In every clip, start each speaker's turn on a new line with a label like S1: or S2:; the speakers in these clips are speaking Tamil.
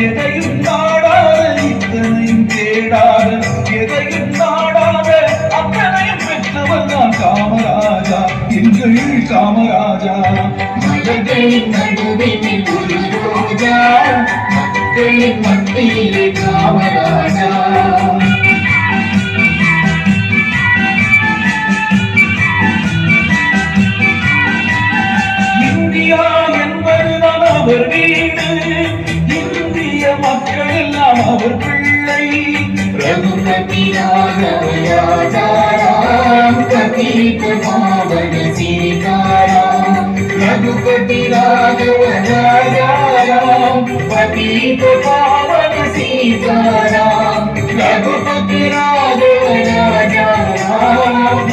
S1: எதையும் நாடாத இத்தனையும் தேடாத எதையும் நாடாத அத்தனையும் பெற்றவர் தான் காமராஜா, எங்கள் காமராஜா.
S2: மலர்களின் நடுவில் ஒரு ரோஜா, மக்களின் மத்தியிலே காமராஜா.
S1: இந்தியா என்பதுதான் அவர் வீடு, இந்திய மக்கள் எல்லாம் அவர் பிள்ளை.
S2: ரகுபதி ராகவராஜாராம் பதீத பாவன சீதாராம். ரகுபதி ராகவராஜாராம் பதீத பாவன சீதாராம். ரகுபதி ராகவராஜாராம்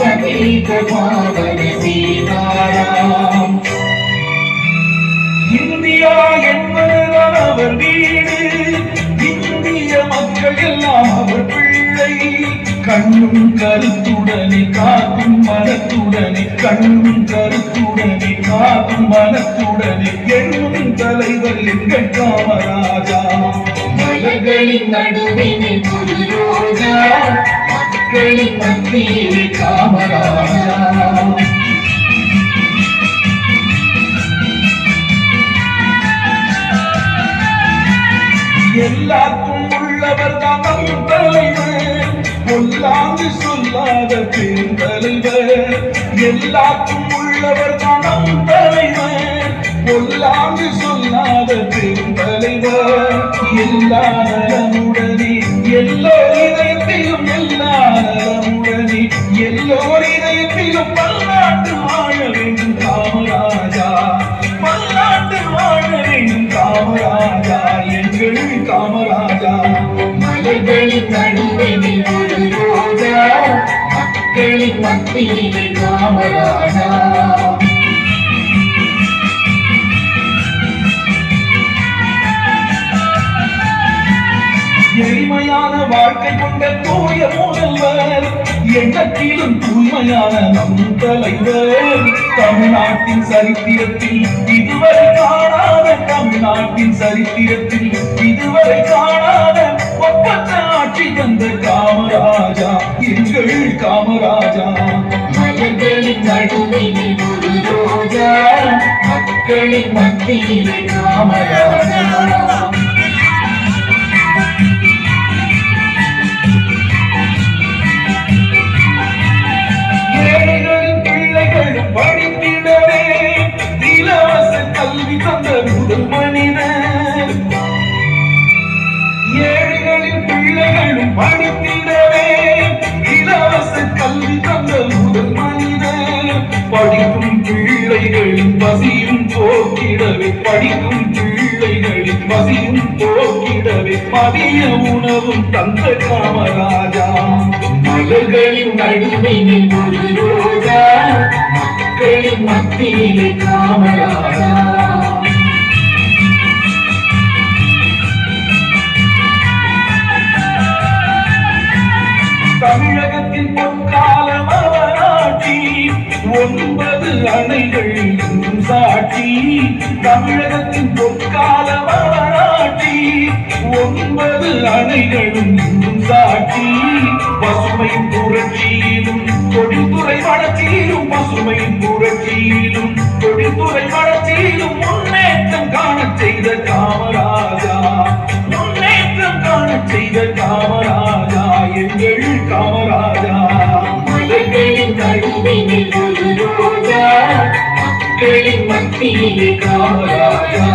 S2: பதீத பாவன சீதாராம்.
S1: இந்தியா என்பதுதான் அவர் வீடு, இந்திய மக்கள் எல்லாம் அவர் பிள்ளை. கண்ணும் கருத்துடனே காக்கும் மனத்துடனே, கண்ணும் கருத்துடனே காக்கும் மனத்துடனே எண்ணும் தலைவர் எங்கள் காமராஜா.
S2: மலர்களின் நடுவிலே ஒரு ரோஜா, மக்களின் மத்தியிலே காமராஜா.
S1: எல்லாருக்கும் உள்ளவர் தான் நம் தலைவர், பொல்லாங்கு சொல்லாத பெருந்தலைவர். எல்லாருக்கும் உள்ளவர் தான் நம் தலைவர், பொல்லாங்கு சொல்லாத பெருந்தலைவர். எல்லா நலமுடனே எல்லோர் இதயத்திலும், எல்லா நலமுடனே எல்லோர் இதயத்திலும் பல்லாண்டு வாழ வேண்டும் காமராஜா, பல்லாண்டு வாழ வேண்டும் காமராஜா, எங்கள் காமராஜா.
S2: மலர்களின் நடுவிலே ஒரு ரோஜா, மக்களின் மத்தியிலே காமராஜா.
S1: எளிமையான வாழ்க்கை கொண்ட தூய முதல்வர், எண்ணத்திலும் தூய்மையான நம் தலைவர். தமிழ்நாட்டின் சரித்திரத்தில் இதுவரை காணாத, தமிழ்நாட்டின் சரித்திரத்தில் இதுவரை காணாத ஒப்பற்ற ஆட்சி தந்த காமராஜா, எங்கள் காமராஜா.
S2: மலர்களின் நடுவிலே ஒரு ரோஜா, மக்களின் மத்தியிலே காமராஜா.
S1: படித்திடவே இலவச கல்வி தந்த முதல் மனிதர். ஏழைகளின் பிள்ளைகளும் படித்திடவே இலவச கல்வி தந்த முதல் மனிதர். படிக்கும் பிள்ளைகளின் பசியும் போக்கிடவே, படிக்கும் பிள்ளைகளின் பசியும் போக்கிடவே மதிய உணவும் தந்த காமராஜா.
S2: மலர்களின் நடுவிலே ஒரு ரோஜா, மக்களின் மத்தியிலே காமராஜா.
S1: தமிழகத்தின் பொற்கால மலராட்சி, 9 அணைகள் இன்னும் சாட்சி. தமிழகத்தின் பொற்கால மலராட்சி, 9 அணைகளும் இன்னும் சாட்சி. பசுமையின் புரட்சியிலும் தொழில்துறை வளர்ச்சியிலும், பசுமையின் புரட்சியிலும் தொழில்துறை வளர்ச்சியிலும் முன்னேற்றம் காண செய்த காமராஜா, முன்னேற்றம் காண செய்த காமராஜா, எங்கள் காமராஜா.
S2: மலர்களின் நடுவிலே ஒரு ரோஜா, மக்களின் மத்தியிலே காமராஜா.